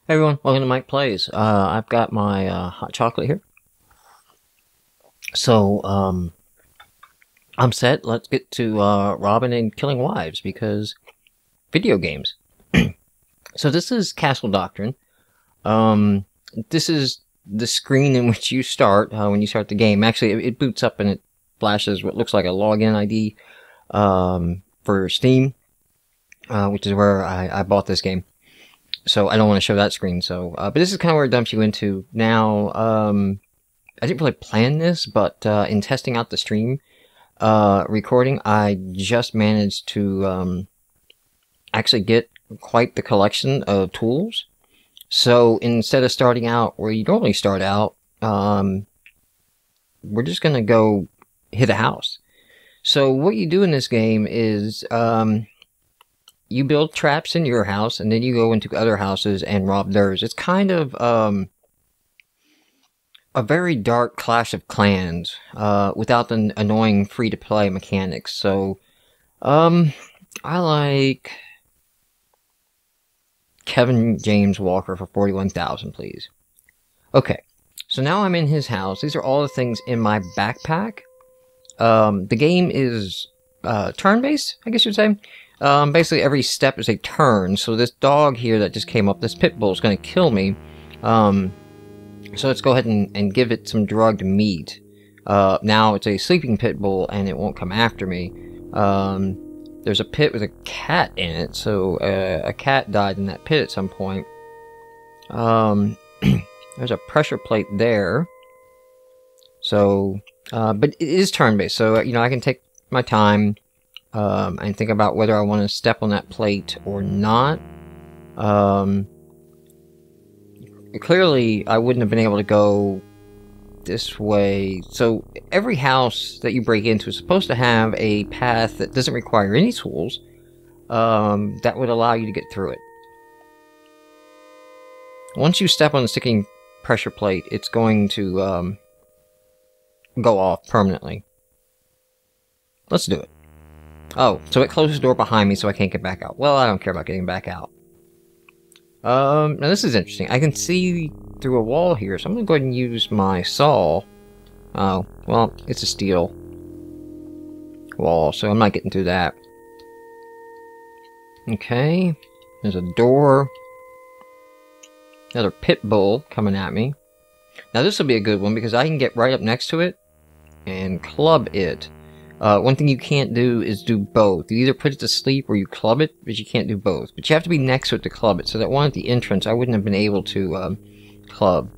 Hey everyone, welcome to Mike Plays. I've got my hot chocolate here. So, I'm set. Let's get to robbing and killing wives, because video games. So this is Castle Doctrine. This is the screen in which you start when you start the game. Actually, it boots up and it flashes what looks like a login ID for Steam, which is where I bought this game. So I don't want to show that screen. So, but this is kind of where it dumps you into. Now, I didn't really plan this, but in testing out the stream recording, I just managed to actually get quite the collection of tools. So instead of starting out where you normally start out, we're just gonna go hit a house. So what you do in this game is you build traps in your house, and then you go into other houses and rob theirs. It's kind of a very dark Clash of Clans without the annoying free-to-play mechanics. So I like Kevin James Walker for 41,000, please. Okay, so now I'm in his house. These are all the things in my backpack. The game is turn-based, I guess you'd say. Basically every step is a turn, so this dog here that just came up, this pit bull, is going to kill me. So let's go ahead and give it some drugged meat. Now it's a sleeping pit bull and it won't come after me. There's a pit with a cat in it, so a cat died in that pit at some point. There's a pressure plate there. So, but it is turn-based, so, you know, I can take my time and think about whether I want to step on that plate or not. Clearly, I wouldn't have been able to go this way. So every house that you break into is supposed to have a path that doesn't require any tools that would allow you to get through it. Once you step on the sticking pressure plate, it's going to go off permanently. Let's do it. Oh, so it closed the door behind me so I can't get back out. Well, I don't care about getting back out. Now this is interesting. I can see through a wall here, so I'm gonna go ahead and use my saw. Oh, well, it's a steel wall, so I'm not getting through that. Okay, there's a door. Another pit bull coming at me. Now this will be a good one because I can get right up next to it and club it. One thing you can't do is do both. You either put it to sleep or you club it, but you can't do both. But you have to be next to it to club it, so that one at the entrance I wouldn't have been able to club.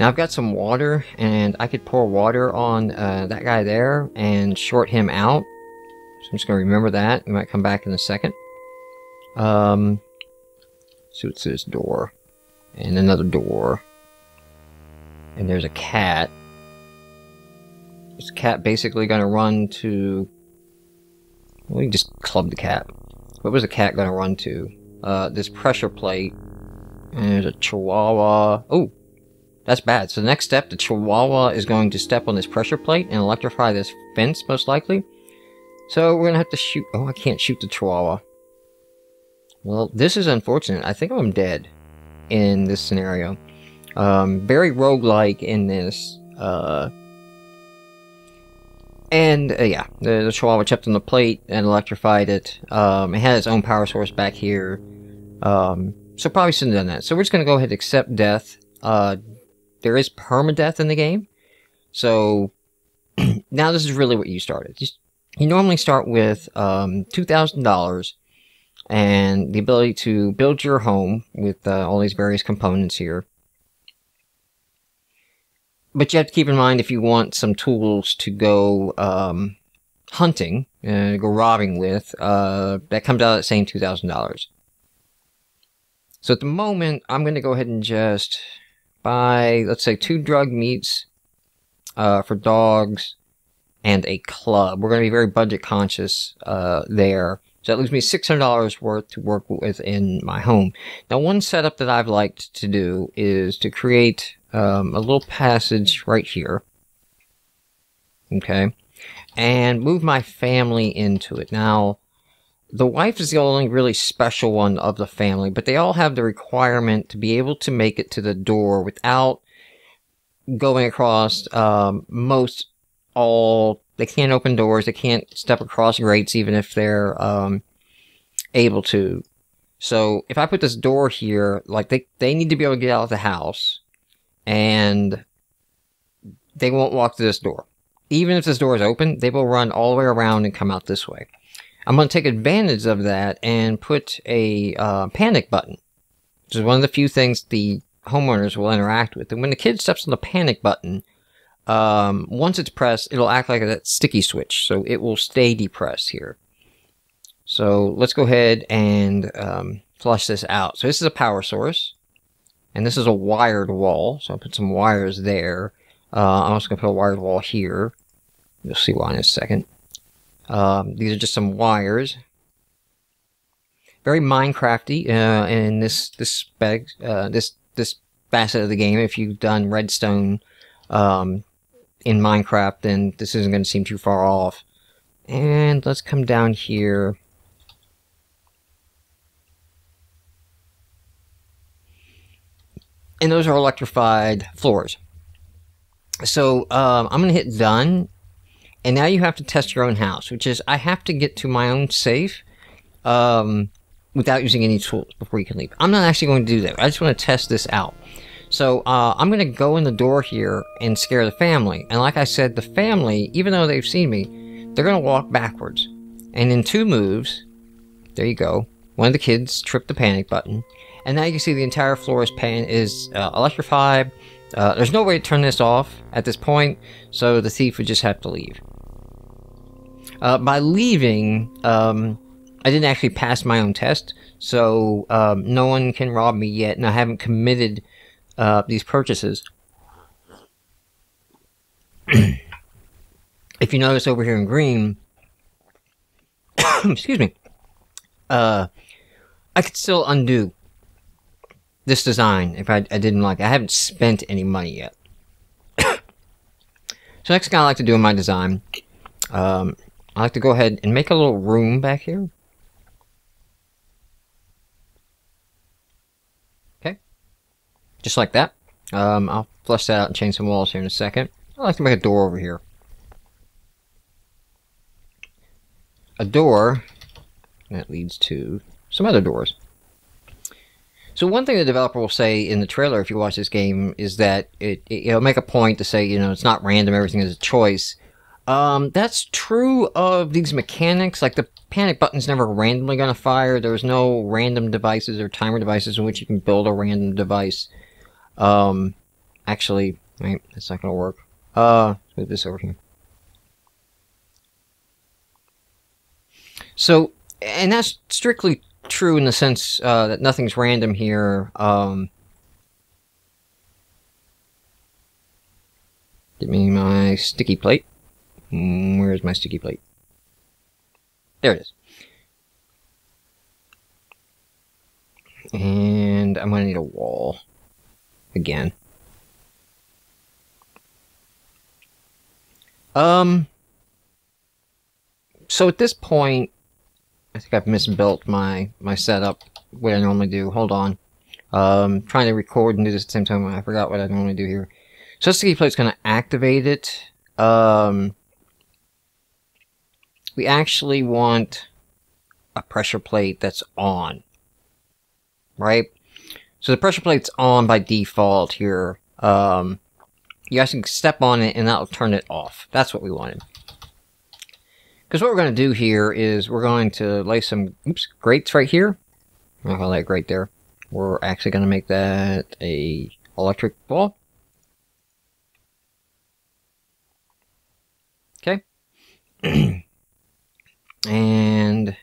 Now I've got some water, and I could pour water on that guy there and short him out. So I'm just going to remember that. We might come back in a second. So it's this door. And another door. And there's a cat. Is the cat basically going to run to... Well, we just club the cat. What was the cat going to run to? This pressure plate. And there's a chihuahua. Oh! That's bad. So the next step, the chihuahua is going to step on this pressure plate and electrify this fence, most likely. So we're going to have to shoot... Oh, I can't shoot the chihuahua. Well, this is unfortunate. I think I'm dead in this scenario. Very roguelike in this. Yeah, the chihuahua chipped on the plate and electrified it. It had its own power source back here. So probably shouldn't have done that. So we're just going to go ahead and accept death. There is permadeath in the game. So now this is really what you started. You normally start with $2,000 and the ability to build your home with all these various components here. But you have to keep in mind, if you want some tools to go hunting, go robbing with, that comes out at the same $2,000. So at the moment, I'm going to go ahead and just buy, let's say, 2 drug meats for dogs and a club. We're going to be very budget conscious there. So that leaves me $600 worth to work with in my home. Now, one setup that I've liked to do is to create a little passage right here. Okay. And move my family into it. Now, the wife is the only really special one of the family, but they all have the requirement to be able to make it to the door without going across they can't open doors, they can't step across grates even if they're able to. So if I put this door here, like they need to be able to get out of the house, and they won't walk through this door. Even if this door is open, they will run all the way around and come out this way. I'm going to take advantage of that and put a panic button, which is one of the few things the homeowners will interact with. And when the kid steps on the panic button, once it's pressed, it'll act like a sticky switch, so it will stay depressed here. So let's go ahead and flush this out. So this is a power source, and this is a wired wall, so I'll put some wires there. I'm also going to put a wired wall here. You'll see why in a second. These are just some wires. Very Minecrafty in this facet of the game. If you've done redstone in Minecraft, then this isn't going to seem too far off. And let's come down here. And those are electrified floors. So I'm going to hit done. And now you have to test your own house, which is I have to get to my own safe without using any tools before you can leave. I'm not actually going to do that. I just want to test this out. So I'm going to go in the door here and scare the family. And like I said, the family, even though they've seen me, they're going to walk backwards. And in 2 moves, there you go, one of the kids tripped the panic button. And now you can see the entire floor is electrified. There's no way to turn this off at this point, so the thief would just have to leave. By leaving, I didn't actually pass my own test, so no one can rob me yet, and I haven't committed these purchases. If you notice over here in green, excuse me, I could still undo this design if I didn't like it. I haven't spent any money yet. So next thing I like to do in my design, I like to go ahead and make a little room back here. Okay. Just like that. I'll flush that out and change some walls here in a second. I like to make a door over here. A door that leads to some other doors. So one thing the developer will say in the trailer, if you watch this game, is that it'll make a point to say, you know, it's not random, everything is a choice. That's true of these mechanics. Like, the panic button's never randomly going to fire. There's no random devices or timer devices in which you can build a random device. Actually, wait, that's not going to work. Let's move this over here. So, and that's strictly true in the sense that nothing's random here. Give me my sticky plate. Where's my sticky plate? There it is. And I'm going to need a wall again. So at this point, I think I've misbuilt my setup, what I normally do. Hold on. Trying to record and do this at the same time. I forgot what I normally do here. So this sticky plate's going to activate it. We actually want a pressure plate that's on. Right? So the pressure plate's on by default here. You guys can step on it and that'll turn it off. That's what we wanted. Because what we're going to do here is we're going to lay some grates right here. I'm not going to lay a grate there. We're actually going to make that a electric wall. Okay. And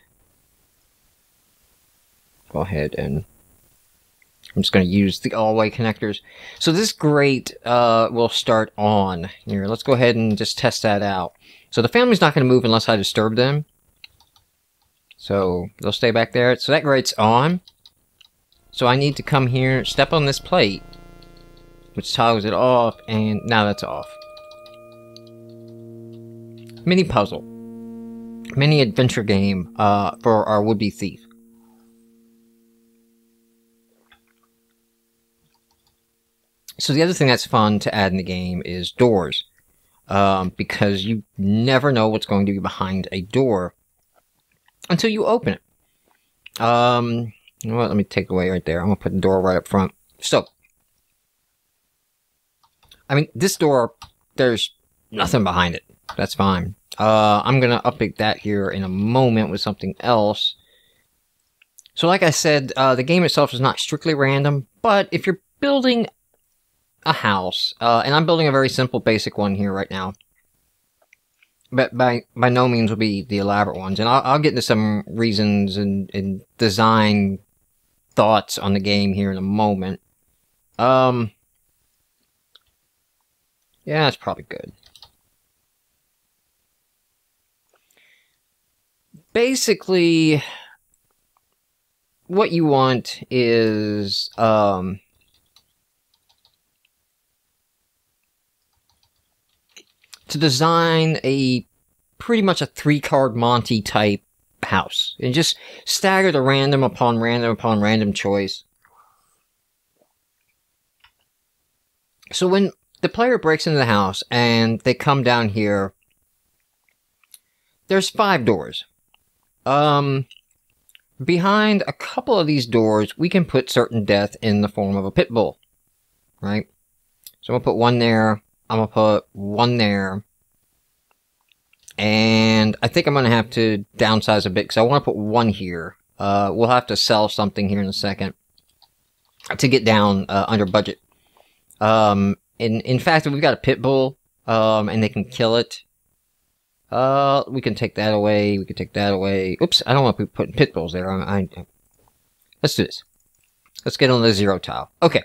go ahead and I'm just going to use the all-way connectors. So this grate will start on here. Let's go ahead and just test that out. So the family's not going to move unless I disturb them. So they'll stay back there. So that grate's on. So I need to come here, step on this plate, which toggles it off, and now that's off. Mini puzzle. mini adventure game for our would-be thief. So the other thing that's fun to add in the game is doors, because you never know what's going to be behind a door until you open it. You know what? Let me take it away right there. I'm gonna put the door right up front. So, I mean, this door, there's nothing behind it. That's fine. I'm gonna update that here in a moment with something else. So like I said, the game itself is not strictly random, but if you're building a house, and I'm building a very simple basic one here right now, but by no means will be the elaborate ones, and I'll get into some reasons and design thoughts on the game here in a moment. Yeah, that's probably good. Basically, what you want is, to design pretty much a 3-card Monty type house. And just stagger the random upon random upon random choice. So when the player breaks into the house and they come down here, there's 5 doors. Behind a couple of these doors, we can put certain death in the form of a pit bull. Right? So I'm gonna put one there. I'm gonna put one there. And I think I'm gonna have to downsize a bit because I want to put one here. We'll have to sell something here in a second to get down under budget. In fact, if we've got a pit bull, and they can kill it, we can take that away. We can take that away. Oops, I don't want to be putting pit bulls there. Let's do this. Let's get on the 0 tile. Okay.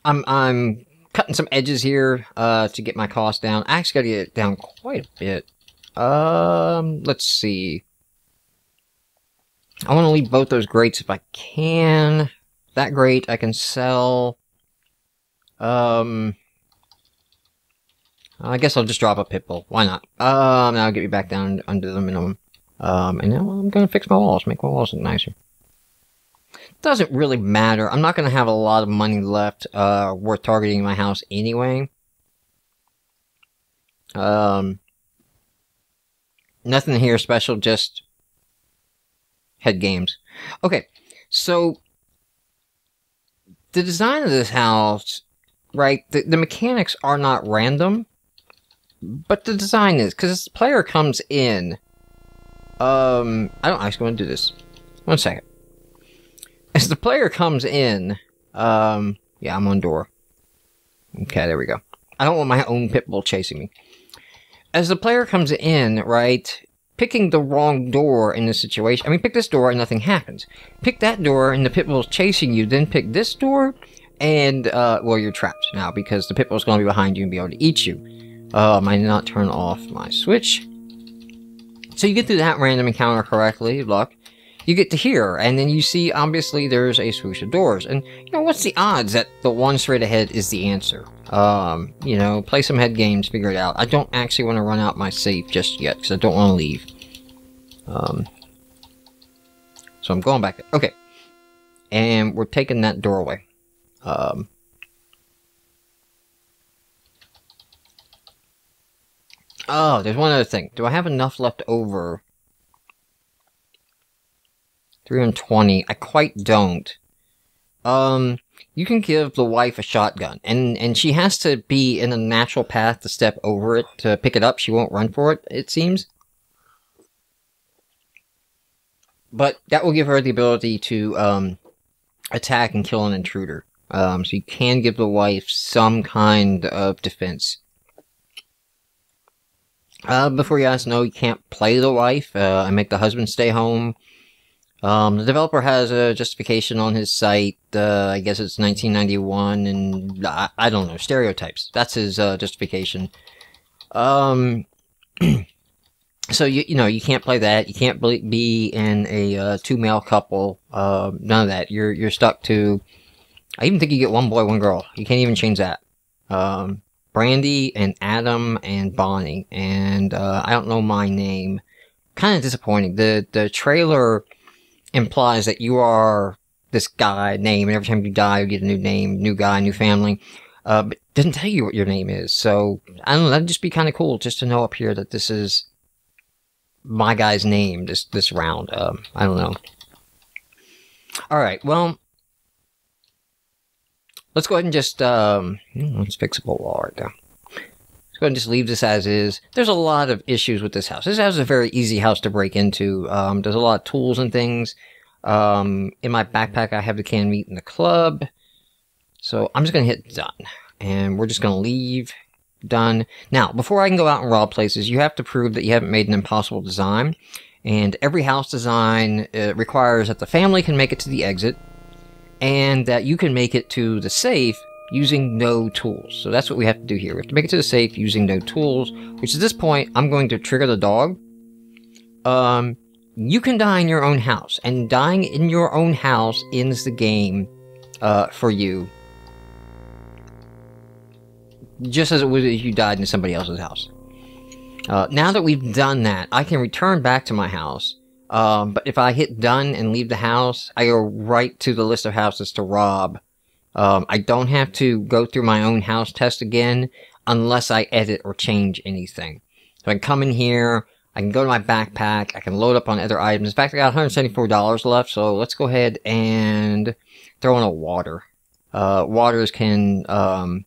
I'm cutting some edges here, to get my cost down. I actually gotta get it down quite a bit. Let's see. I want to leave both those grates if I can. That grate I can sell. I guess I'll just drop a pit bull. Why not? That'll get me back down under the minimum. And now I'm gonna fix my walls, make my walls look nicer. Doesn't really matter. I'm not going to have a lot of money left worth targeting my house anyway. Nothing here special, just head games. Okay, so the design of this house, right, the mechanics are not random, but the design is, because the player comes in, I don't actually want to do this. 1 second. As the player comes in, yeah, I'm on door. Okay, there we go. I don't want my own pit bull chasing me. As the player comes in, right, picking the wrong door in this situation, I mean, pick this door and nothing happens. Pick that door and the pit bull's chasing you, then pick this door, and, well, you're trapped now, because the pit bull's gonna be behind you and be able to eat you. I did not turn off my switch. So you get through that random encounter correctly, luck. You get to here, and then you see, obviously, there's a swoosh of doors. And, you know, what's the odds that the one straight ahead is the answer? You know, play some head games, figure it out. I don't actually want to run out my safe just yet, because I don't want to leave. So I'm going back. Okay. And we're taking that door away. Oh, there's one other thing. Do I have enough left over? 320. I quite don't. You can give the wife a shotgun, and she has to be in a natural path to step over it to pick it up. She won't run for it, it seems. But that will give her the ability to attack and kill an intruder. So you can give the wife some kind of defense. Before you guys know, you can't play the wife and make the husband stay home. The developer has a justification on his site. I guess it's 1991, and I don't know, stereotypes. That's his justification. So you know, you can't play that. You can't be in a 2-male couple. None of that. You're stuck to. I even think you get 1 boy, 1 girl. You can't even change that. Brandy and Adam and Bonnie, and I don't know my name. Kind of disappointing. The trailer implies that you are this guy name, and every time you die, you get a new name, new guy, new family. But it doesn't tell you what your name is. So I don't know. That'd just be kind of cool just to know up here that this is my guy's name this round. I don't know. All right. Well, let's go ahead and just let's fix a wall right there. Let's go ahead and just leave this as is. There's a lot of issues with this house. This house is a very easy house to break into. There's a lot of tools and things. In my backpack, I have the canned meat and the club. So I'm just going to hit done. And we're just going to leave done. Now, before I can go out and rob places, you have to prove that you haven't made an impossible design. And every house design requires that the family can make it to the exit. And that you can make it to the safe using no tools. So that's what we have to do here. We have to make it to the safe using no tools. Which at this point, I'm going to trigger the dog. You can die in your own house. And dying in your own house ends the game for you. Just as it would if you died in somebody else's house. Now that we've done that, I can return back to my house. But if I hit done and leave the house, I go right to the list of houses to rob. I don't have to go through my own house test again unless I edit or change anything. So I can come in here, I can go to my backpack, I can load up on other items. In fact, I got $174 left, so let's go ahead and throw in a water. Waters can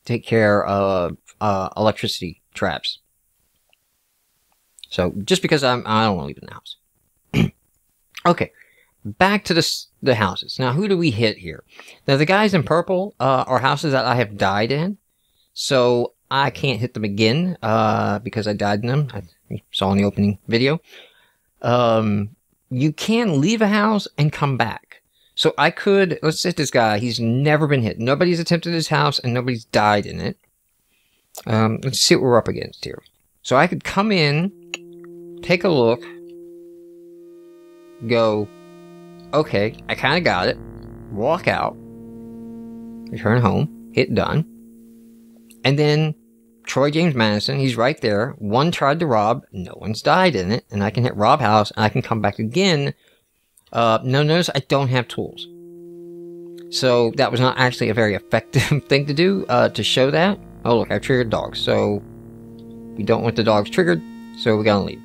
take care of electricity traps. So, just because I don't want to leave it in the house. Okay, back to the houses. Now, who do we hit here? Now, the guys in purple are houses that I have died in. So, I can't hit them again because I died in them. I saw in the opening video. You can leave a house and come back. So, I could, let's hit this guy. He's never been hit. Nobody's attempted his house and nobody's died in it. Let's see what we're up against here. So, I could come in, take a look, go, okay, I kind of got it, walk out, return home, hit done, and then Troy James Madison, he's right there, one tried to rob, no one's died in it, and I can hit rob house, and I can come back again. Notice I don't have tools. So that was not actually a very effective thing to do, to show that. Oh look, I triggered dogs, so we don't want the dogs triggered, so we gotta leave.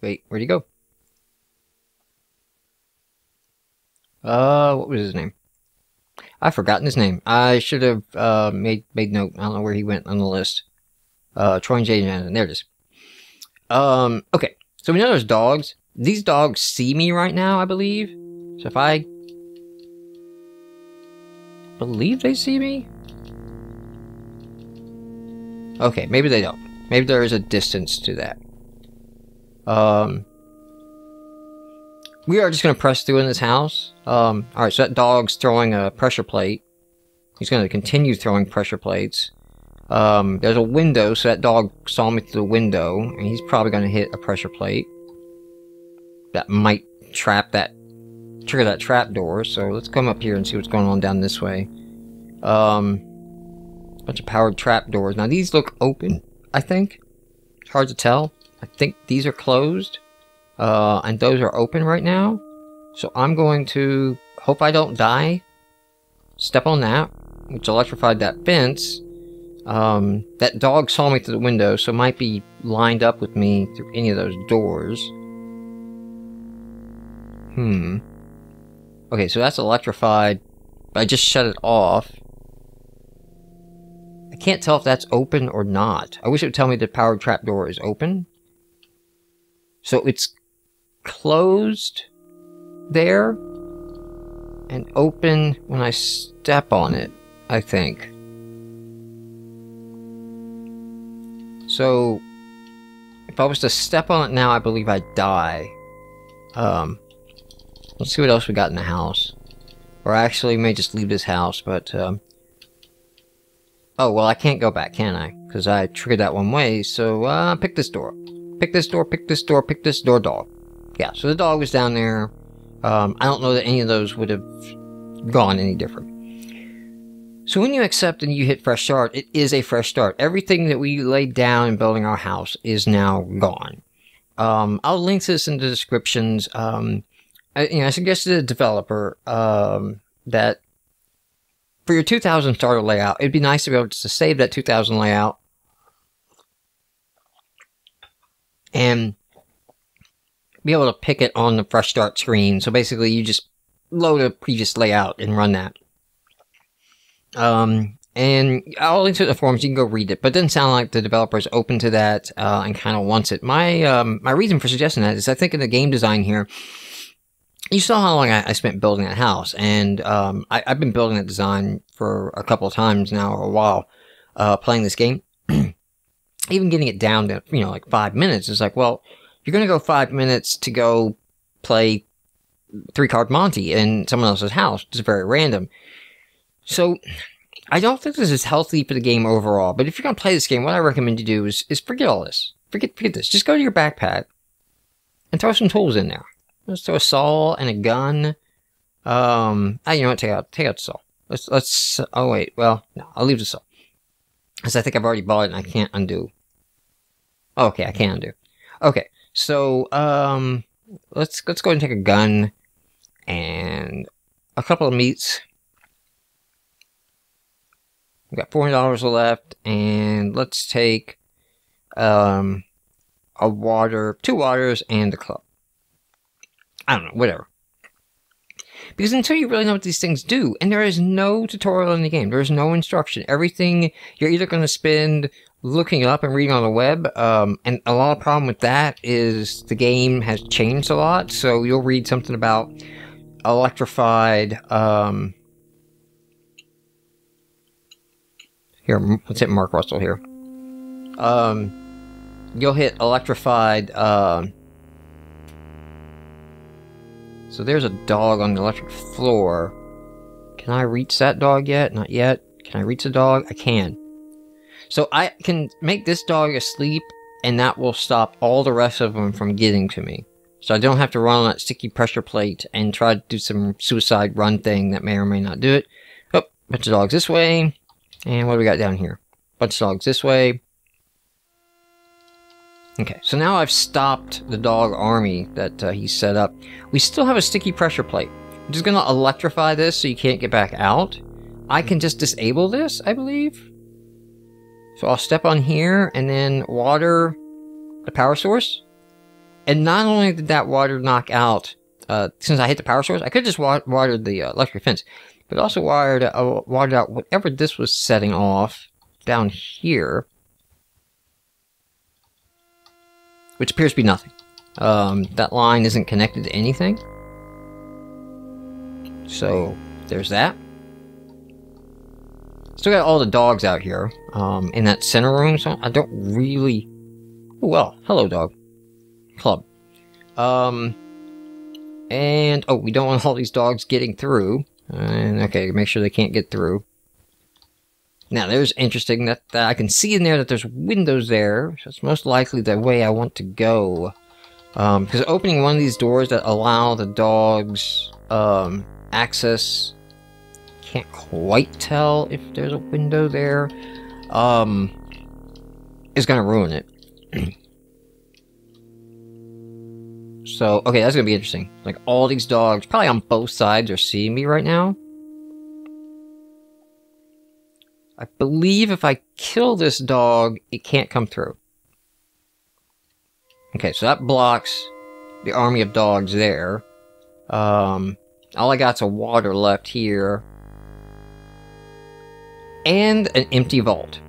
Wait, where'd he go? What was his name? I've forgotten his name. I should have, made note. I don't know where he went on the list. Troy James Madison. There it is. Okay. So we know there's dogs. These dogs see me right now, I believe. So if I believe they see me? Okay, maybe they don't. Maybe there is a distance to that. We are just going to press through in this house. Alright, so that dog's throwing a pressure plate. He's going to continue throwing pressure plates. There's a window, so that dog saw me through the window, and he's probably going to hit a pressure plate. That might trigger that trap door, so let's come up here and see what's going on down this way. Bunch of powered trap doors. Now, these look open, I think. It's hard to tell. I think these are closed. And those are open right now. So I'm going to hope I don't die. Step on that, which electrified that fence. That dog saw me through the window, so might be lined up with me through any of those doors. Okay, so that's electrified. I just shut it off. I can't tell if that's open or not. I wish it would tell me the powered trapdoor is open. So it's closed there and open when I step on it, I think. So if I was to step on it now, I believe I'd die. Let's see what else we got in the house. Or actually, we may just leave this house, but oh, well, I can't go back, can I? Because I triggered that one way, so, pick this door. Pick this door, pick this door, pick this door, dog. Yeah, so the dog was down there. I don't know that any of those would have gone any different. So when you accept and you hit fresh start, it is a fresh start. Everything that we laid down in building our house is now gone. I'll link this in the descriptions. I suggested to the developer that for your 2000 starter layout, it'd be nice to be able to save that 2000 layout and be able to pick it on the fresh start screen. So basically, you just load a previous layout and run that. And I'll link to the forums. You can go read it, but it doesn't sound like the developer is open to that and kind of wants it. My reason for suggesting that is I think in the game design here, you saw how long I spent building that house, and I've been building that design for a couple of times now, or a while, playing this game. Even getting it down to, like 5 minutes is like, well, you're going to go 5 minutes to go play 3-card Monty in someone else's house. It's very random. So I don't think this is healthy for the game overall, but if you're going to play this game, what I recommend you do is forget all this. Forget this. Just go to your backpack and throw some tools in there. Let's throw a saw and a gun. You know what? Take out the saw. Let's. Oh wait. Well, no. I'll leave the saw, because I think I've already bought it and I can't undo. Oh, okay, I can undo. Okay, so let's go ahead and take a gun and a couple of meats. We got $400 left, and let's take a water, 2 waters, and a club. I don't know, whatever. Because until you really know what these things do, and there is no tutorial in the game, there is no instruction. Everything you're either going to spend looking up and reading on the web, and a lot of problem with that is the game has changed a lot. So you'll read something about electrified. Here, let's hit Mark Russell here. You'll hit electrified. So there's a dog on the electric floor. Can I reach that dog yet? Not yet. Can I reach the dog? I can. So I can make this dog asleep, and that will stop all the rest of them from getting to me. So I don't have to run on that sticky pressure plate and try to do some suicide run thing that may or may not do it. Oh, bunch of dogs this way. And what do we got down here? Bunch of dogs this way. Okay, so now I've stopped the dog army that he set up. We still have a sticky pressure plate. I'm just going to electrify this so you can't get back out. I can just disable this, I believe. So I'll step on here and then water the power source. And not only did that water knock out, since I hit the power source, I could just water the electric fence. But also watered out whatever this was setting off down here. Which appears to be nothing. That line isn't connected to anything. So, there's that. Still got all the dogs out here in that center room, so I don't really... Oh, well, hello, dog. Club. And, oh, we don't want all these dogs getting through. And, okay, make sure they can't get through. Now, there's interesting that I can see in there that there's windows there. So it's most likely the way I want to go. Because opening one of these doors that allow the dogs access... Can't quite tell if there's a window there. Is going to ruin it. So, okay, that's going to be interesting. Like, all these dogs, probably on both sides, are seeing me right now. I believe if I kill this dog, it can't come through. Okay, so that blocks the army of dogs there. All I got's a water left here. And an empty vault.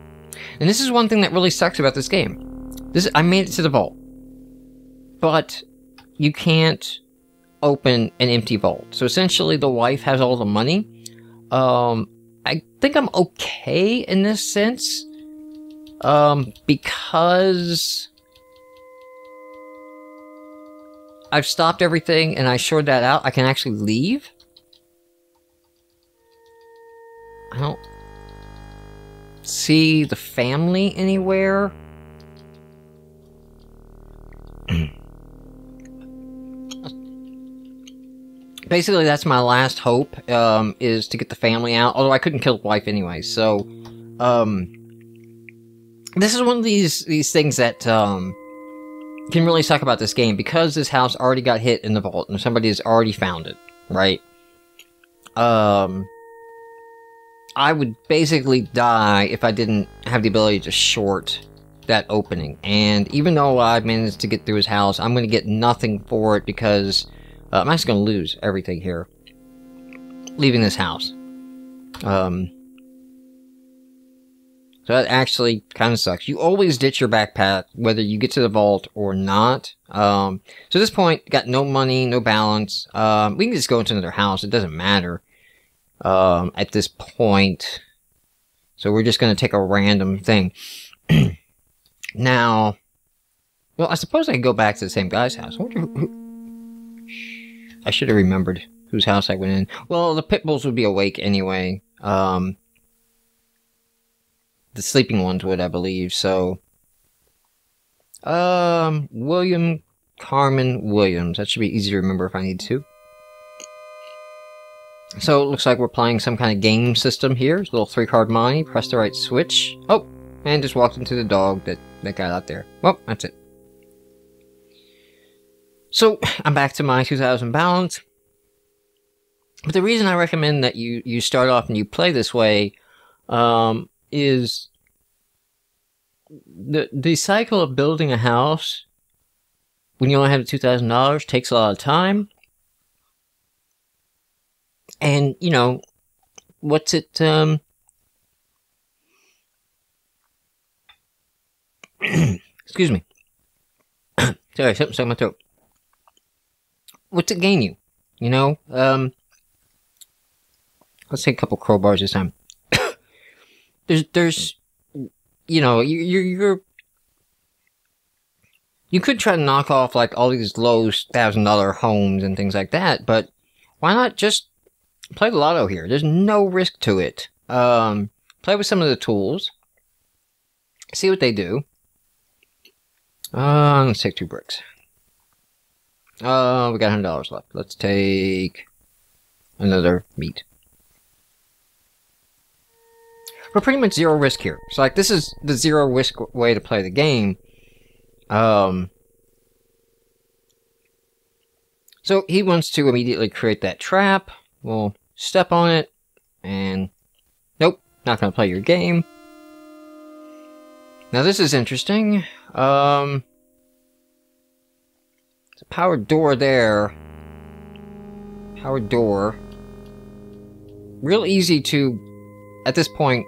And this is one thing that really sucks about this game. I made it to the vault. But you can't open an empty vault. So essentially the wife has all the money. I think I'm okay in this sense. Because I've stopped everything and I shored that out. I can actually leave. I don't see the family anywhere. basically, that's my last hope, is to get the family out. Although I couldn't kill the wife anyway, so, this is one of these things that, can really suck about this game, because this house already got hit in the vault, and somebody has already found it, right? I would basically die if I didn't have the ability to short that opening. And even though I managed to get through his house, I'm going to get nothing for it because I'm actually going to lose everything here. Leaving this house. So that actually kind of sucks. You always ditch your backpack, whether you get to the vault or not. So at this point, got no money, no balance. We can just go into another house. It doesn't matter. At this point. So we're just going to take a random thing. Now, well, I suppose I could go back to the same guy's house. I wonder who... I should have remembered whose house I went in. Well, the pit bulls would be awake anyway. The sleeping ones would, I believe, so... William Carmen Williams. That should be easy to remember if I need to. So, it looks like we're playing some kind of game system here. It's a little 3-card money. Press the right switch. Oh! And just walked into the dog that got out there. Well, that's it. So, I'm back to my 2,000 balance. But the reason I recommend that you start off and you play this way, is... The cycle of building a house, when you only have $2,000, takes a lot of time. And, you know, what's it, excuse me. Sorry, something stuck in my throat. What's it gain you? You know, let's take a couple crowbars this time. there's, you know, you could try to knock off, like, all these low $1,000 homes and things like that, but why not just play the lotto here? There's no risk to it. Play with some of the tools. See what they do. Let's take 2 bricks. We got $100 left. Let's take another meat. We're pretty much zero risk here. So, like, this is the zero risk way to play the game. So, he wants to immediately create that trap. We'll step on it, and nope, not gonna play your game. Now this is interesting. It's a powered door there. Powered door. Real easy to, at this point,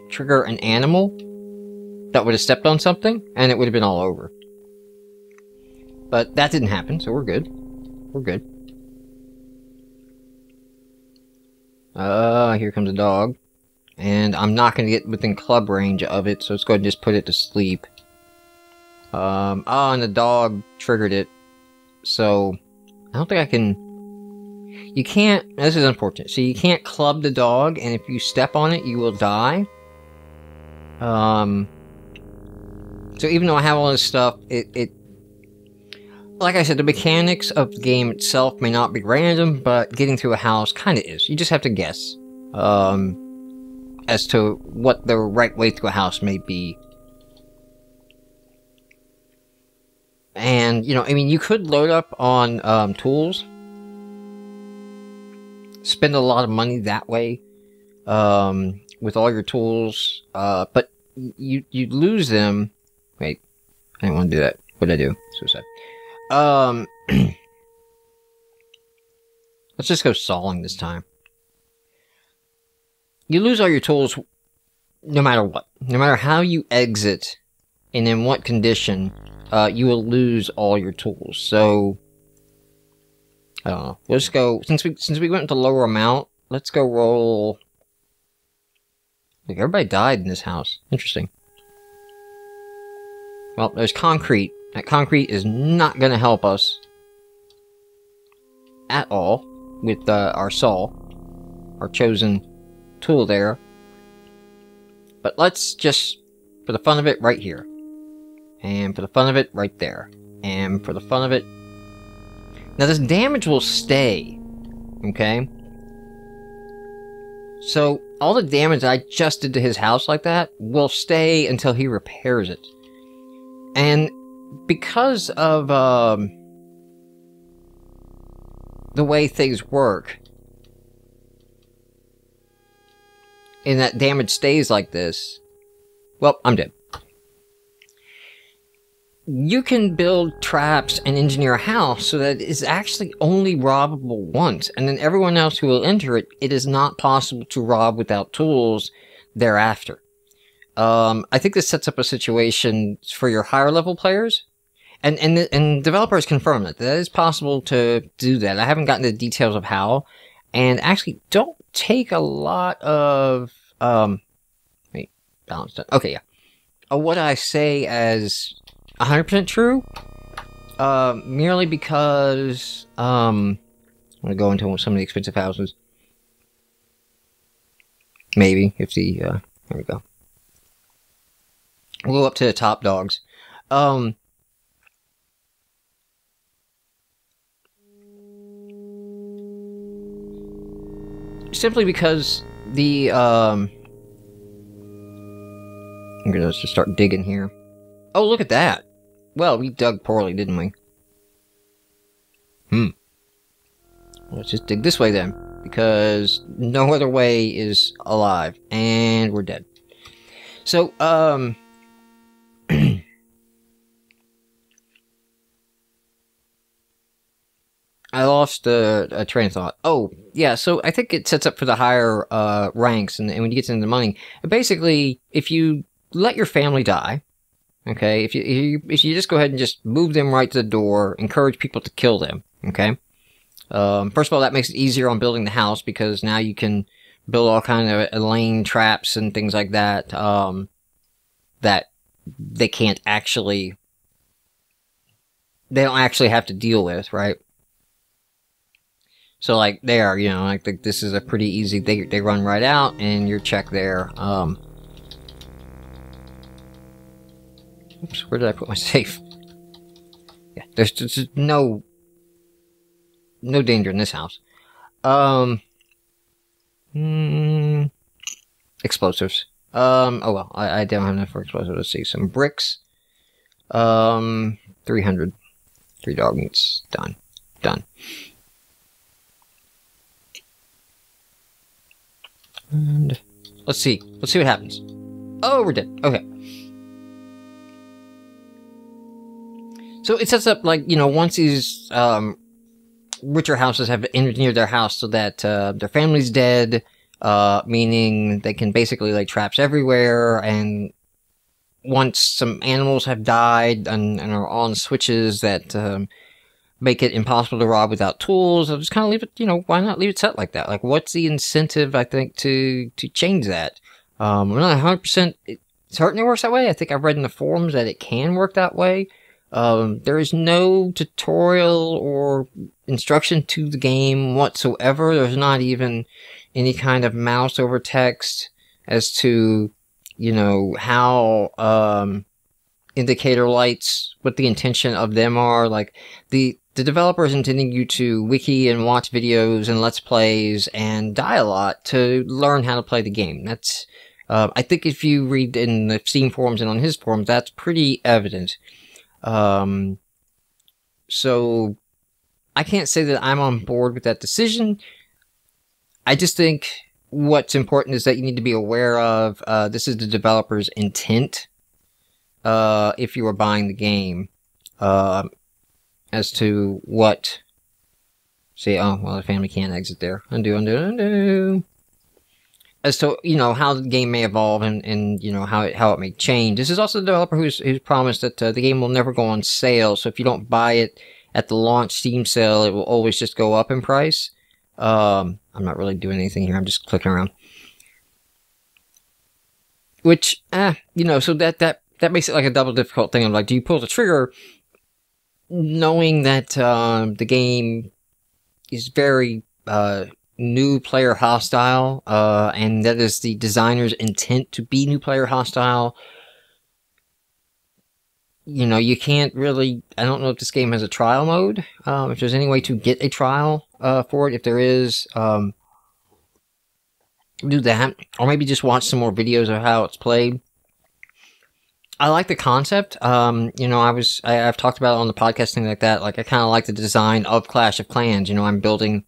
trigger an animal that would have stepped on something, and it would have been all over. But that didn't happen, so we're good. We're good. Here comes a dog. And I'm not going to get within club range of it, so let's go ahead and just put it to sleep. And the dog triggered it. So, I don't think I can... You can't... This is unfortunate. So you can't club the dog, and if you step on it, you will die. So even though I have all this stuff, like I said, the mechanics of the game itself may not be random, but getting through a house kind of is. You just have to guess. As to what the right way through a house may be. And, you know, I mean, you could load up on, tools. Spend a lot of money that way. With all your tools. But you'd lose them. Wait. I didn't want to do that. What'd I do? Suicide. Let's just go sawing this time. You lose all your tools no matter what. No matter how you exit and in what condition, you will lose all your tools. So, I don't know. Let's go, since we went with the lower amount, let's go roll. Like, everybody died in this house. Interesting. Well, there's concrete. That concrete is not going to help us at all with our saw, our chosen tool there. But let's just, for the fun of it, right here. And for the fun of it, right there. And for the fun of it... Now this damage will stay Okay? So, all the damage I just did to his house like that will stay until he repairs it. And because of the way things work, and that damage stays like this, well, I'm dead. You can build traps and engineer a house so that it is actually only robbable once, and then everyone else who will enter it, it is not possible to rob without tools thereafter. I think this sets up a situation for your higher level players, and developers confirm that is possible to do that. I haven't gotten the details of how, and actually don't take a lot of wait, balance that. Okay, yeah. What I say as 100% true, merely because, I'm gonna go into some of the expensive houses. Maybe, if the, there we go. We'll go up to the top dogs. Simply because the, I'm gonna just start digging here. Oh, look at that! Well, we dug poorly, didn't we? Let's just dig this way then, because no other way is alive, and we're dead. So, I lost a train of thought. Oh, yeah, so I think it sets up for the higher ranks, and when you get into the money, basically, if you let your family die, okay, if you just go ahead and just move them right to the door, encourage people to kill them, okay? First of all, that makes it easier on building the house, because now you can build all kind of lane traps and things like that, that they can't actually, they don't actually have to deal with, right? So, like, there, you know, I think this is a pretty easy, they run right out, and you're checked there. Oops, where did I put my safe? Yeah, there's just no danger in this house. Explosives. Oh well, I don't have enough for explosives. Let's see, some bricks. 300. 3 dog meats. Done. Done. And let's see what happens. Oh, we're dead. Okay. So it sets up, like, you know, once these richer houses have engineered their house so that their family's dead, meaning they can basically lay traps everywhere, and once some animals have died and are on switches that make it impossible to rob without tools, I'll just kind of leave it, you know, why not leave it set like that? Like, what's the incentive, I think, to change that? I'm not 100% certain it works that way. I think I've read in the forums that it can work that way. There is no tutorial or instruction to the game whatsoever. There's not even any kind of mouse over text as to, you know, how, indicator lights, what the intention of them are. Like, the developer is intending you to wiki and watch videos and let's plays and die a lot to learn how to play the game. That's, I think if you read in the Steam forums and on his forums, that's pretty evident. So I can't say that I'm on board with that decision. I just think what's important is that you need to be aware of, this is the developer's intent, if you are buying the game, as to what, see, oh, well, the family can't exit there. Undo, undo, undo. As to, you know, how the game may evolve and you know, how it may change. This is also the developer who's promised that the game will never go on sale, so if you don't buy it at the launch Steam sale, it will always just go up in price. I'm not really doing anything here, I'm just clicking around. Which, you know, so that makes it like a double difficult thing. I'm like, do you pull the trigger knowing that the game is very new player hostile, and that is the designer's intent to be new player hostile? you know, you can't really, I don't know if this game has a trial mode, if there's any way to get a trial, for it. If there is, do that, or maybe just watch some more videos of how it's played. I like the concept. You know, I've talked about it on the podcast, things like that. Like, I kind of like the design of Clash of Clans. You know, I'm building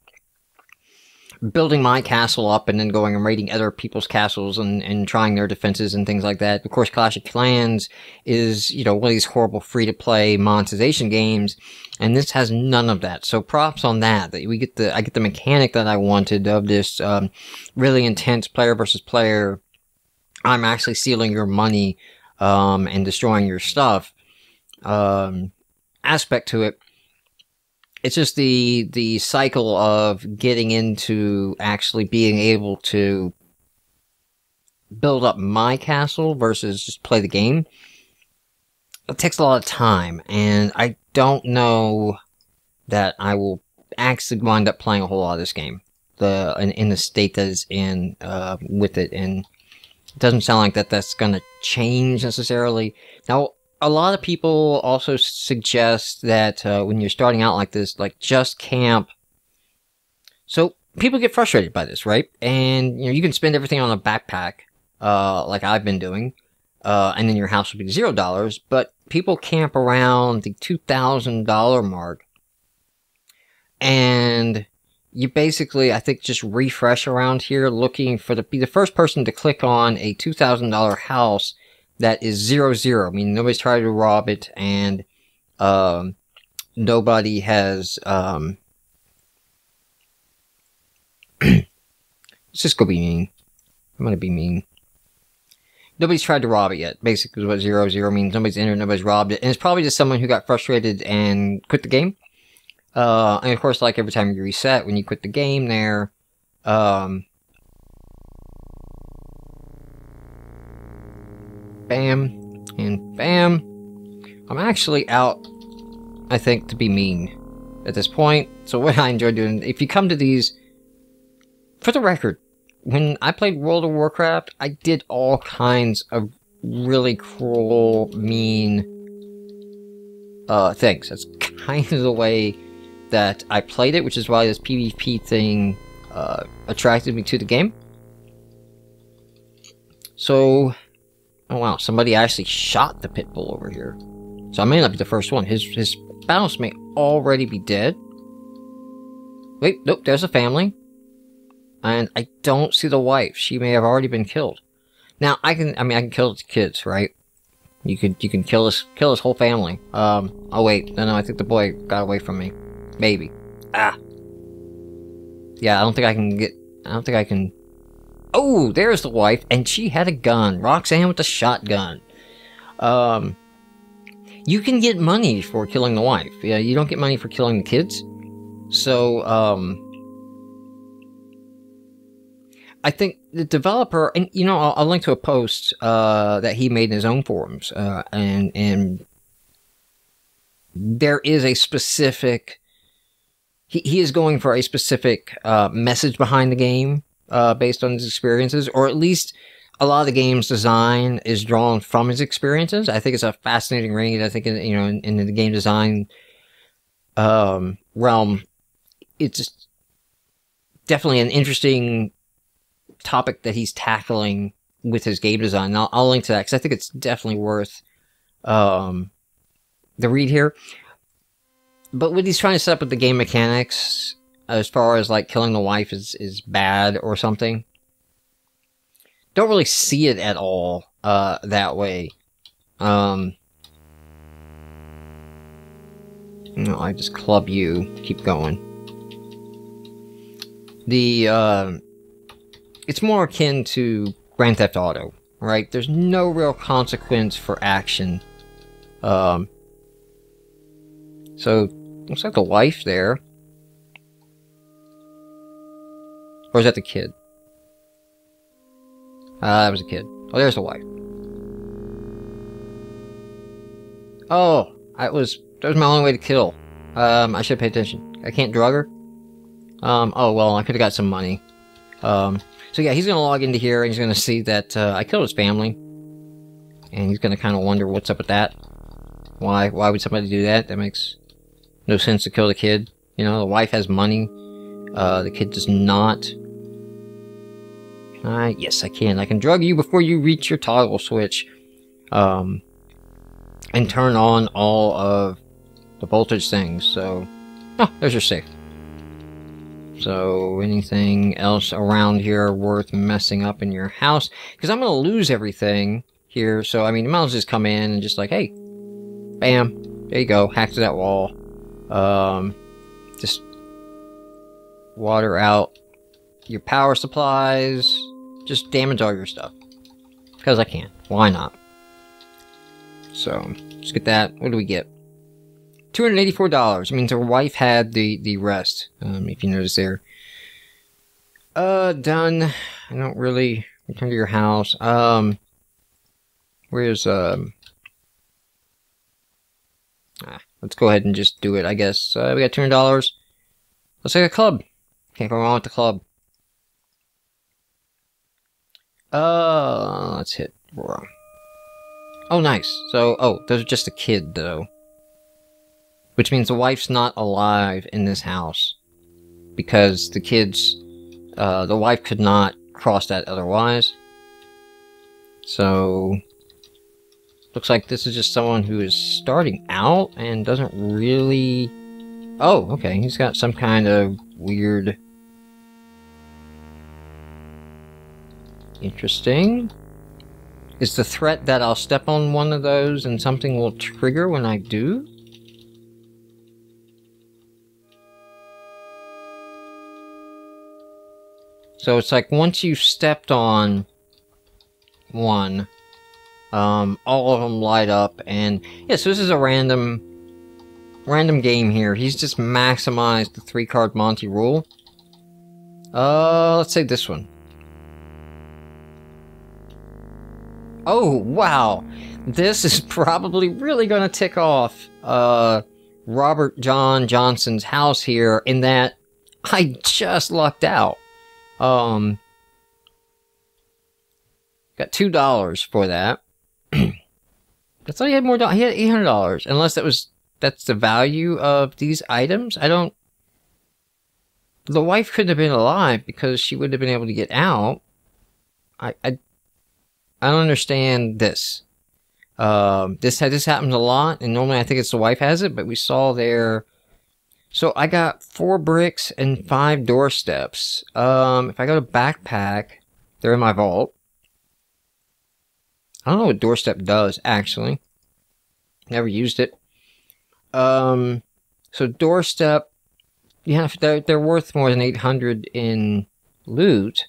my castle up and then going and raiding other people's castles and trying their defenses and things like that. Of course, Clash of Clans is, you know, one of these horrible free-to-play monetization games, and this has none of that. So props on that. I get the mechanic that I wanted of this really intense player versus player. I'm actually stealing your money and destroying your stuff aspect to it. It's just the cycle of getting into actually being able to build up my castle versus just play the game. It takes a lot of time, and I don't know that I will actually wind up playing a whole lot of this game in the state that it's in with it, and it doesn't sound like that's going to change necessarily. Now, a lot of people also suggest that when you're starting out like this, like, just camp. So people get frustrated by this, right? And you know, you can spend everything on a backpack, like I've been doing, and then your house will be $0. But people camp around the $2,000 mark, and you basically, I think, just refresh around here looking for be the first person to click on a $2,000 house that is 0-0. I mean, nobody's tried to rob it, and nobody has. Let's just go be mean. I'm gonna be mean. Nobody's tried to rob it yet. Basically, is what 0-0 means. Nobody's entered, nobody's robbed it, and it's probably just someone who got frustrated and quit the game. And of course, like every time you reset, when you quit the game, there, bam, and bam. I'm actually out, I think, to be mean at this point. So what I enjoy doing, if you come to these, for the record, when I played World of Warcraft, I did all kinds of really cruel, mean things. That's kind of the way that I played it, which is why this PvP thing attracted me to the game. So, oh wow, somebody actually shot the pit bull over here. So I may not be the first one. His spouse may already be dead. Wait, nope, there's a family. And I don't see the wife. She may have already been killed. Now, I can kill the kids, right? You can kill his whole family. Oh wait, no, I think the boy got away from me. Maybe. Ah. Yeah, I don't think I can... Oh, there's the wife, and she had a gun. Roxanne with the shotgun. You can get money for killing the wife. Yeah, you don't get money for killing the kids. So, I think the developer, and you know, I'll link to a post that he made in his own forums, and there is a specific... He is going for a specific message behind the game based on his experiences, or at least a lot of the game's design is drawn from his experiences. I think it's a fascinating read. I think, you know, in the game design realm, it's definitely an interesting topic that he's tackling with his game design. I'll link to that because I think it's definitely worth the read here. But what he's trying to set up with the game mechanics, as far as like killing the wife is bad or something, don't really see it at all that way. No, I just club you. Keep going. It's more akin to Grand Theft Auto, right? There's no real consequence for action. So, looks like the wife there. Or is that the kid? That was a kid. Oh, there's the wife. Oh, that was my only way to kill. I should pay attention. I can't drug her. Oh, well, I could have got some money. So yeah, he's gonna log into here, and he's gonna see that, I killed his family. And he's gonna kind of wonder what's up with that. Why would somebody do that? That makes no sense to kill the kid. You know, the wife has money. The kid does not. Yes, I can. I can drug you before you reach your toggle switch. And turn on all of the voltage things. So, oh, there's your safe. So, anything else around here worth messing up in your house? Because I'm going to lose everything here. So, I mean, you might as well just come in and just like, hey, bam, there you go, hack to that wall. Just water out your power supplies. Just damage all your stuff. Because I can. Why not? So, let's get that. What do we get? $284. It means her wife had the rest. If you notice there. Done. I don't really return to your house. Where's, let's go ahead and just do it, I guess. We got $200. Let's take a club. Can't go wrong with the club. Let's hit Rohrer. Oh, nice. So, oh, those are just a kid, though. Which means the wife's not alive in this house. Because the kids, the wife could not cross that otherwise. So, looks like this is just someone who is starting out and doesn't really... Oh, okay, he's got some kind of weird... Interesting. Is the threat that I'll step on one of those and something will trigger when I do? So it's like once you've stepped on one, all of them light up, and yeah, so this is a random game here. He's just maximized the 3-card Monty rule. Let's say this one. Oh, wow. This is probably really gonna tick off, Robert John Johnson's house here, in that I just lucked out. Got $2 for that. That's all he had more. He had $800, unless that's the value of these items. I don't. The wife couldn't have been alive because she would have been able to get out. I don't understand this. This happens a lot, and normally I think it's the wife has it, but we saw there. So I got 4 bricks and 5 doorsteps. If I go to backpack, they're in my vault. I don't know what doorstep does, actually. Never used it. So doorstep, yeah, they're worth more than 800 in loot.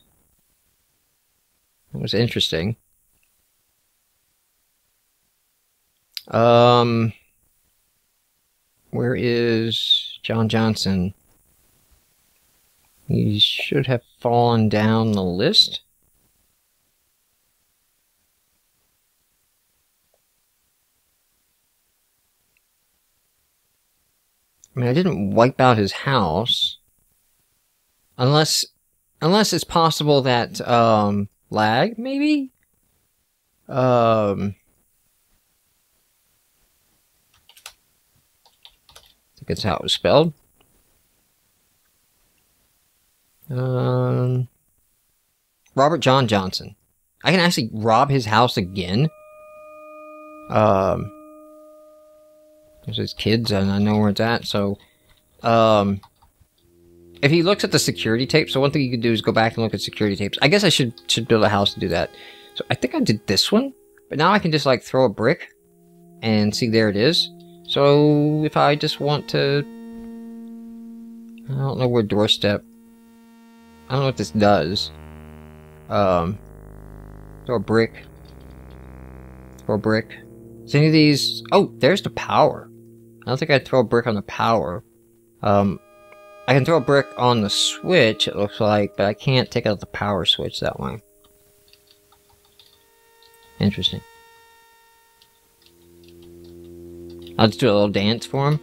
That was interesting. Where is John Johnson? He should have fallen down the list. I mean, I didn't wipe out his house. Unless it's possible that, lag, maybe? I think that's how it was spelled. Robert John Johnson. I can actually rob his house again. There's his kids, and I know where it's at, so... if he looks at the security tapes, so one thing you could do is go back and look at security tapes. I guess I should build a house to do that. So I think I did this one, but now I can just, like, throw a brick, and see, there it is. So, if I just want to... I don't know where doorstep... I don't know what this does. Throw a brick. Throw a brick. Is any of these... Oh, there's the power. I don't think I'd throw a brick on the power. I can throw a brick on the switch, it looks like, but I can't take out the power switch that way. Interesting. I'll just do a little dance for him.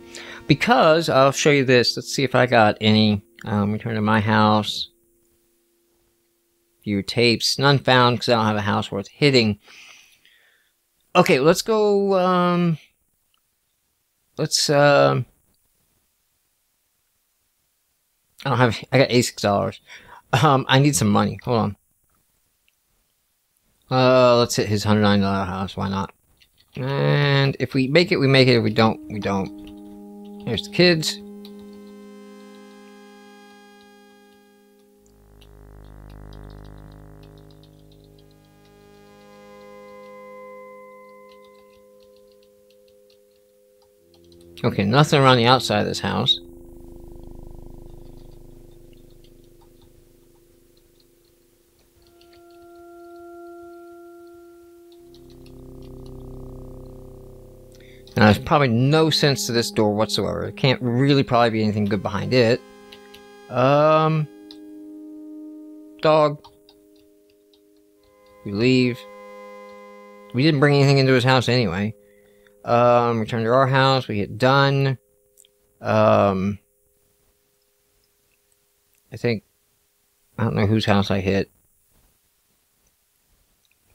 Because, I'll show you this. Let's see if I got any. Return to my house. View tapes. None found because I don't have a house worth hitting. Okay, let's go, let's, I don't have, I got $86. I need some money. Hold on. Let's hit his $109 house. Why not? And if we make it, we make it. If we don't, we don't. Here's the kids. Okay, nothing around the outside of this house. And there's probably no sense to this door whatsoever. There can't really probably be anything good behind it. Dog. We leave. We didn't bring anything into his house anyway. Return to our house. We hit done. I think, I don't know whose house I hit.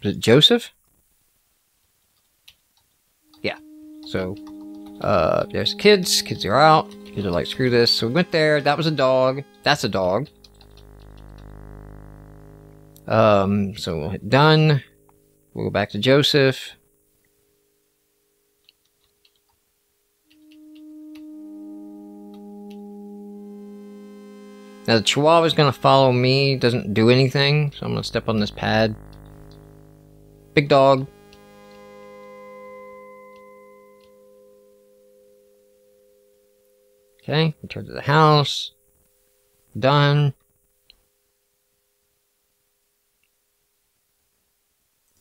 Was it Joseph? Yeah. So, there's kids. Kids are out. Kids are like, screw this. So we went there. That was a dog. That's a dog. So we'll hit done. We'll go back to Joseph. Now the Chihuahua is going to follow me, doesn't do anything, so I'm going to step on this pad. Big dog. Okay, return to the house. Done.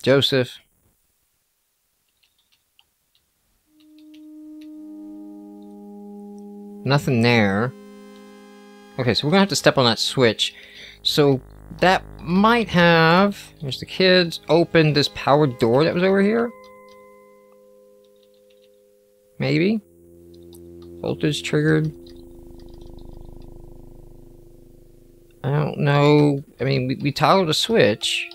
Joseph. Nothing there. Okay, so we're gonna have to step on that switch. So that might have, there's the kids, opened this powered door that was over here. Maybe. Voltage triggered. I don't know. I mean, we toggled a switch.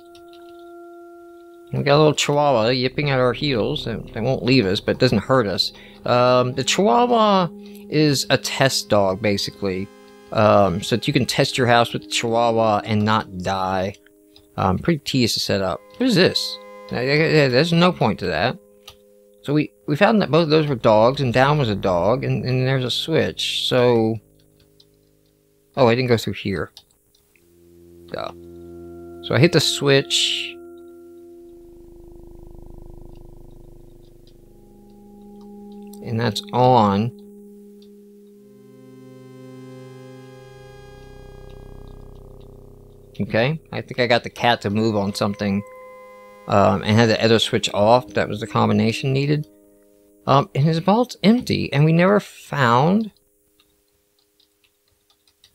We got a little Chihuahua yipping at our heels. They won't leave us, but it doesn't hurt us. The Chihuahua is a test dog, basically. So that you can test your house with the Chihuahua and not die. Pretty tedious to set up. What is this? There's no point to that. So we found that both of those were dogs, and down was a dog, and there's a switch. So, oh, I didn't go through here. Duh. So I hit the switch. And that's on. Okay, I think I got the cat to move on something. And had the other switch off. That was the combination needed. And his vault's empty, and we never found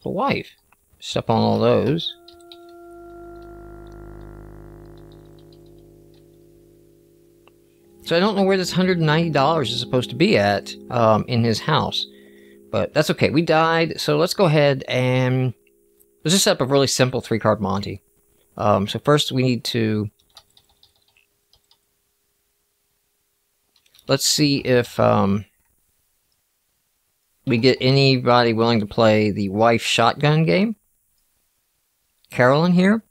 the wife. Step on all those. So I don't know where this $190 is supposed to be at in his house. But that's okay. We died, so let's go ahead and let's just set up a really simple 3-card Monty. So first we need to... Let's see if we get anybody willing to play the wife shotgun game. Carolyn here.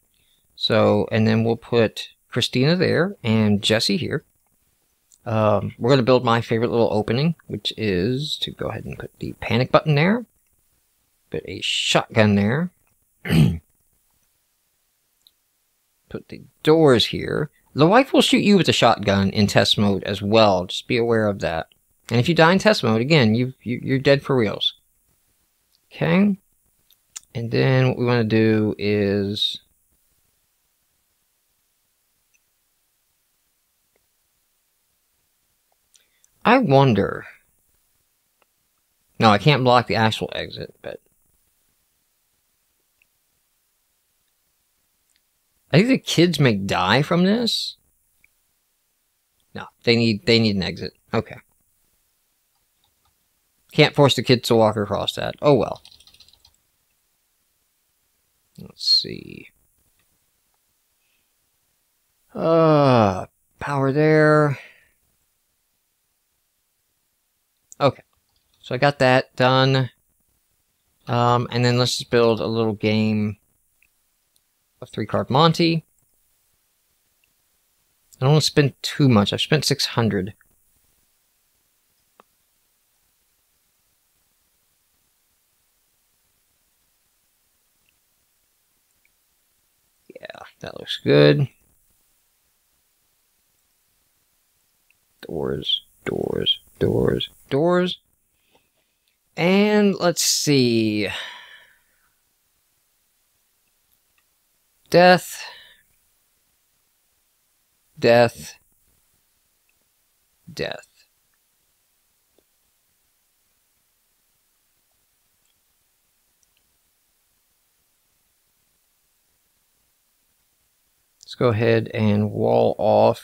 So, and then we'll put Christina there and Jesse here. We're going to build my favorite little opening, which is to go ahead and put the panic button there. Put a shotgun there. Put the doors here. The wife will shoot you with a shotgun in test mode as well. Just be aware of that. And if you die in test mode, again, you're dead for reals. Okay. And then what we want to do is... I wonder... No, I can't block the actual exit, but... I think the kids may die from this. No, they need an exit. Okay. Can't force the kids to walk across that. Oh well. Let's see. Power there. Okay. So I got that done. And then let's just build a little game of 3-card Monte. I don't want to spend too much. I've spent 600. Yeah, that looks good. Doors, doors, doors, doors. And let's see. Death. Death. Death. Let's go ahead and wall off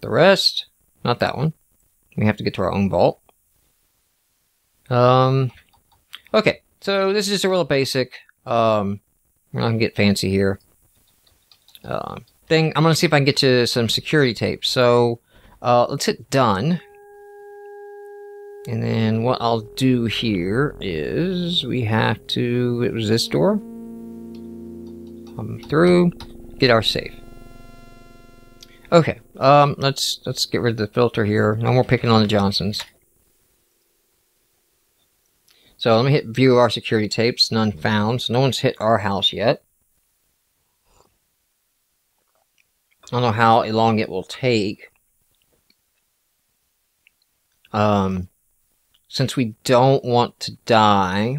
the rest. Not that one. We have to get to our own vault. Okay, so this is just a real basic, we're not gonna get fancy here, thing. I'm gonna see if I can get you some security tape. So, let's hit done. And then what I'll do here is we have to, it was this door. Come through, get our safe. Okay, let's get rid of the filter here. No more picking on the Johnsons. So let me hit view our security tapes. None found. So no one's hit our house yet. I don't know how long it will take. Since we don't want to die,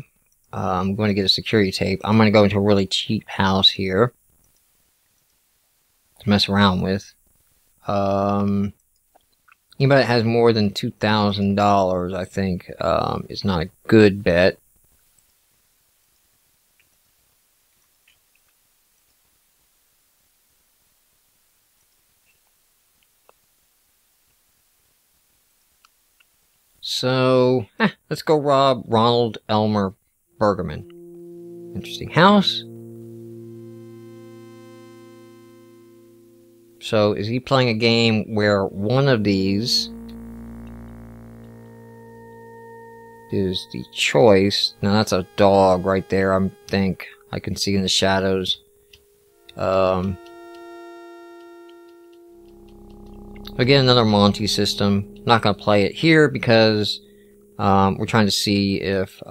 I'm going to get a security tape. I'm going to go into a really cheap house here to mess around with. Anybody that has more than $2,000, I think, is not a good bet. So, let's go rob Ronald Elmer Bergerman. Interesting house. So, is he playing a game where one of these is the choice? Now, that's a dog right there, I think. I can see in the shadows. Again, another Monte system. Not going to play it here because we're trying to see if we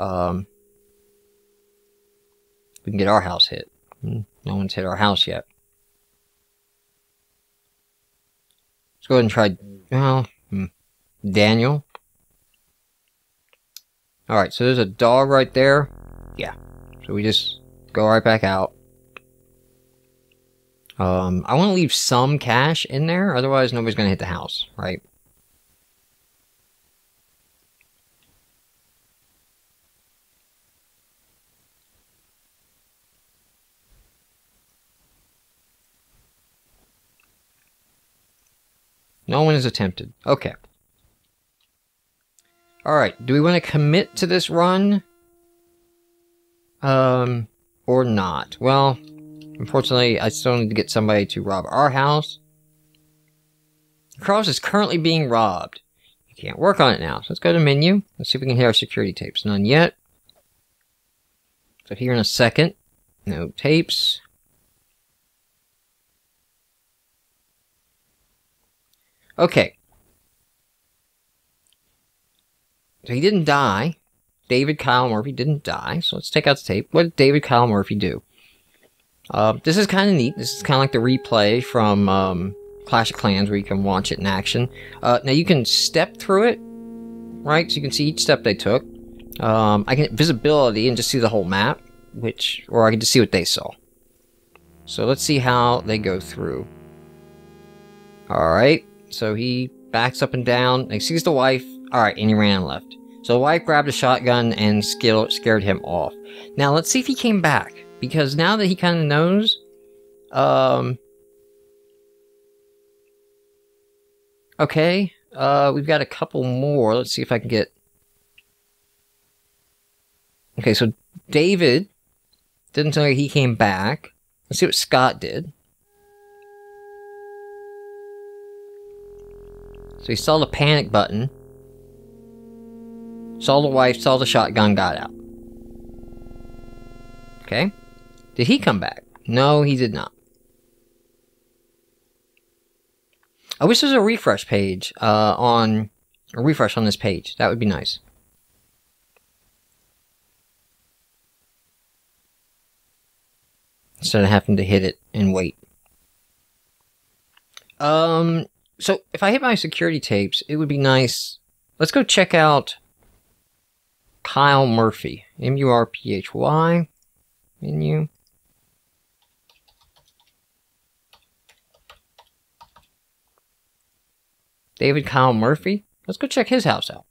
can get our house hit. No one's hit our house yet. Let's go ahead and try, well, Daniel. Alright, so there's a dog right there. Yeah. So we just go right back out. I want to leave some cash in there, otherwise nobody's going to hit the house, right? No one is attempted. Okay. Alright, do we want to commit to this run? Or not? Well, unfortunately, I still need to get somebody to rob our house. Carlos is currently being robbed. You can't work on it now. So let's go to menu. Let's see if we can hit our security tapes. None yet. So here in a second. No tapes. Okay. So he didn't die. David Kyle Murphy didn't die. So let's take out the tape. What did David Kyle Murphy do? This is kind of neat. This is kind of like the replay from Clash of Clans where you can watch it in action. Now you can step through it, right? So you can see each step they took. I can hit visibility and just see the whole map, or I can just see what they saw. So let's see how they go through. Alright, so he backs up and down. He sees the wife. Alright, and he ran and left. So the wife grabbed a shotgun and scared him off. Now let's see if he came back. Because now that he kind of knows, okay, we've got a couple more. Let's see if I can get, okay, so David didn't tell you he came back. Let's see what Scott did. So he saw the panic button. Saw the wife, saw the shotgun, got out. Okay. Did he come back? No, he did not. I wish there was a refresh page a refresh on this page. That would be nice. Instead of having to hit it and wait. So if I hit my security tapes, it would be nice. Let's go check out Kyle Murphy. M-U-R-P-H-Y. Menu. David Kyle Murphy. Let's go check his house out.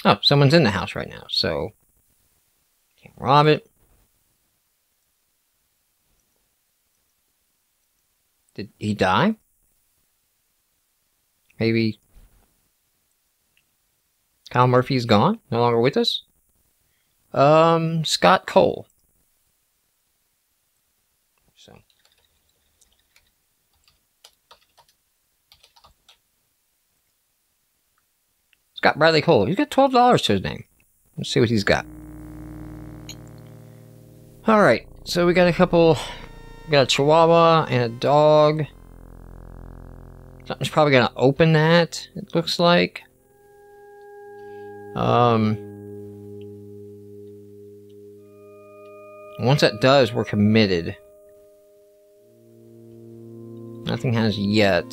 Oh, someone's in the house right now, so can't rob it. Did he die? Maybe Kyle Murphy's gone? No longer with us? Scott Cole. So. Scott Bradley Cole. He's got $12 to his name. Let's see what he's got. Alright, so we got a couple. We got a Chihuahua and a dog. Something's probably gonna open that, it looks like. Once that does, we're committed. Nothing has yet.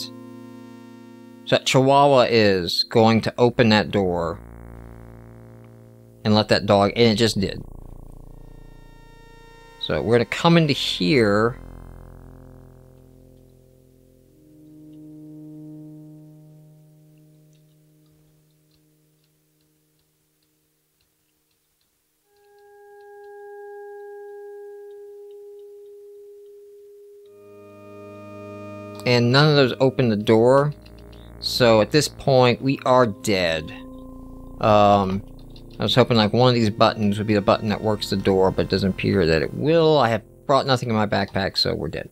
So that Chihuahua is going to open that door and let that dog, and it just did. So we're going to come into here. And none of those open the door. So at this point, we are dead. I was hoping like one of these buttons would be the button that works the door, but it doesn't appear that it will. I have brought nothing in my backpack, so we're dead.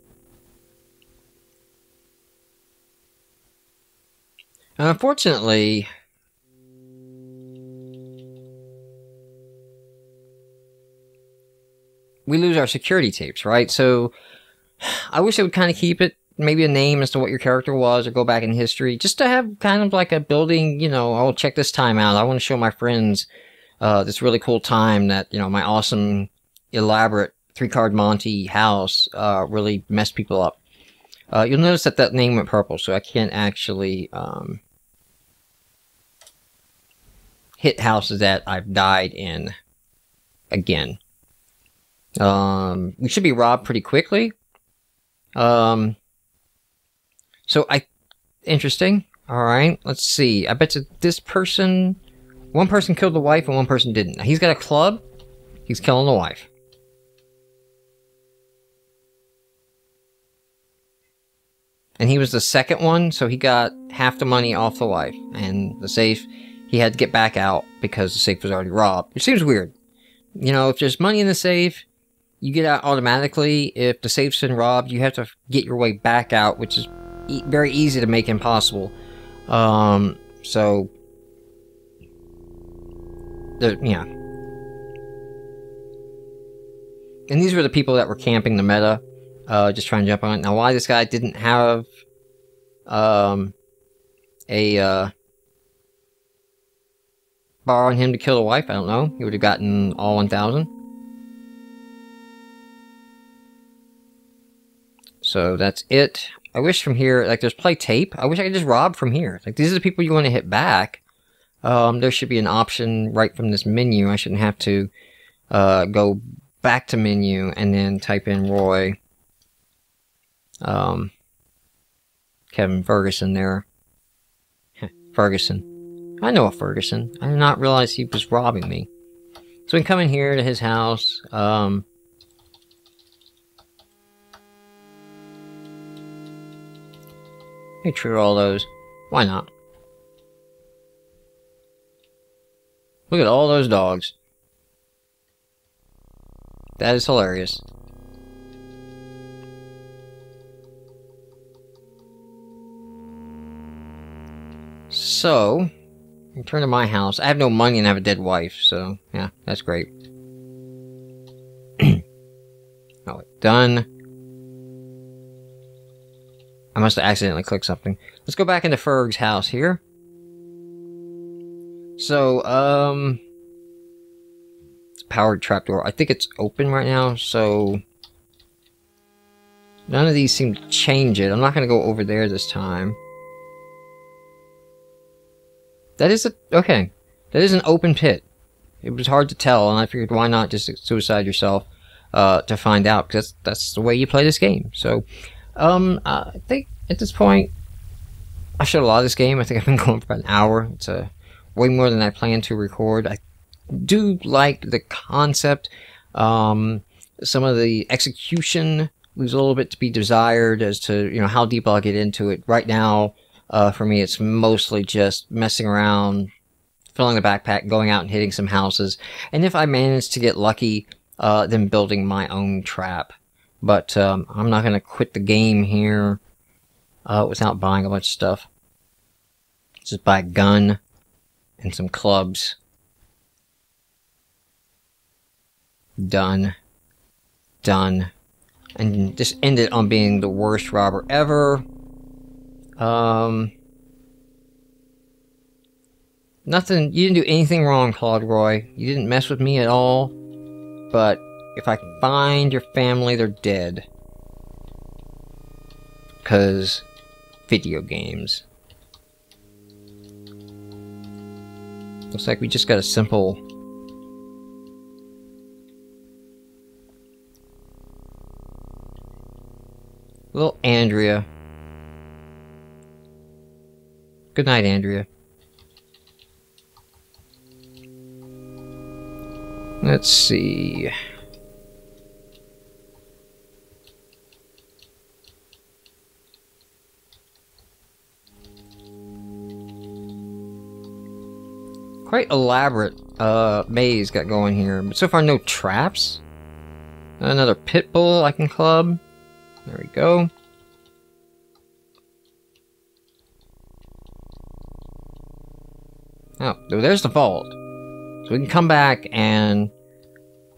And unfortunately, we lose our security tapes, right? So I wish I would kind of keep it. Maybe a name as to what your character was, or go back in history, just to have kind of like a building, you know, I'll check this time out. I want to show my friends this really cool time that, you know, my awesome, elaborate 3-card Monty house really messed people up. You'll notice that that name went purple, so I can't actually hit houses that I've died in again. We should be robbed pretty quickly. So interesting. Alright, let's see. I bet you this person, one person killed the wife and one person didn't. Now, he's got a club. He's killing the wife. And he was the second one, so he got half the money off the wife. And the safe, he had to get back out because the safe was already robbed. Which seems weird. You know, if there's money in the safe, you get out automatically. If the safe's been robbed, you have to get your way back out, which is very easy to make impossible. So, yeah. And these were the people that were camping the meta, just trying to jump on it. Now, why this guy didn't have bar on him to kill the wife, I don't know. He would have gotten all 1,000. So that's it. I wish from here, like, there's play tape. I wish I could just rob from here. Like, these are the people you want to hit back. There should be an option right from this menu. I shouldn't have to go back to menu and then type in Roy. Kevin Ferguson there. Ferguson. I know a Ferguson. I did not realize he was robbing me. So we can come in here to his house. Hey, true all those. Why not? Look at all those dogs. That is hilarious. So, Return to my house. I have no money and I have a dead wife, so yeah, that's great. Oh, done. I must have accidentally clicked something. Let's go back into Ferg's house here. So, it's a powered trapdoor. I think it's open right now, so none of these seem to change it. I'm not going to go over there this time. That is okay. That is an open pit. It was hard to tell, and I figured why not just suicide yourself to find out, because that's the way you play this game. So, I think at this point, I showed a lot of this game. I think I've been going for about an hour. It's way more than I planned to record. I do like the concept. Some of the execution leaves a little bit to be desired as to, how deep I'll get into it. Right now, for me, it's mostly just messing around, filling the backpack, going out and hitting some houses. And if I manage to get lucky, then building my own trap. But I'm not going to quit the game here without buying a bunch of stuff. Just buy a gun and some clubs. Done. Done. And just end it on being the worst robber ever. Nothing, you didn't do anything wrong, Claude Roy. You didn't mess with me at all. But if I find your family, they're dead. Because video games. Looks like we just got a simple... little Andrea. Good night, Andrea. Let's see. Quite elaborate maze got going here, but so far no traps. Another pit bull I can club. There we go. Oh, there's the vault. So we can come back and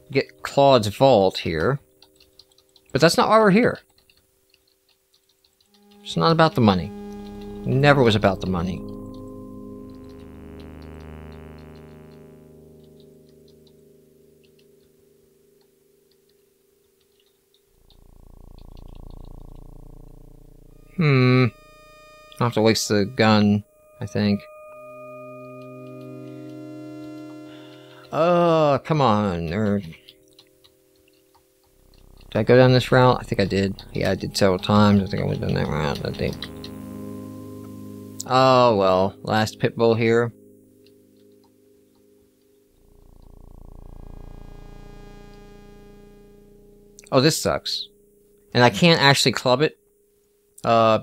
get Claude's vault here. But that's not why we're here. It's not about the money. It never was about the money. I'll have to waste the gun, I think. Oh, come on. Did I go down this route? I think I did. Yeah, I did several times. I think I went down that route, I think. Oh, well. Last pit bull here. Oh, this sucks. And I can't actually club it.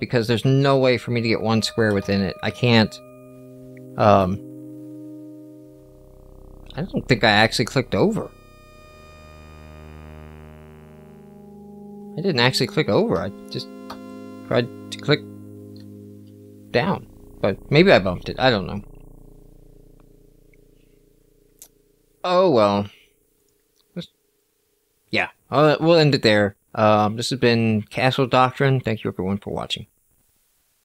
Because there's no way for me to get one square within it. I can't, I don't think I actually clicked over. I didn't actually click over, I just tried to click down. But maybe I bumped it, I don't know. Oh well. Yeah, we'll end it there. This has been Castle Doctrine. Thank you everyone for watching.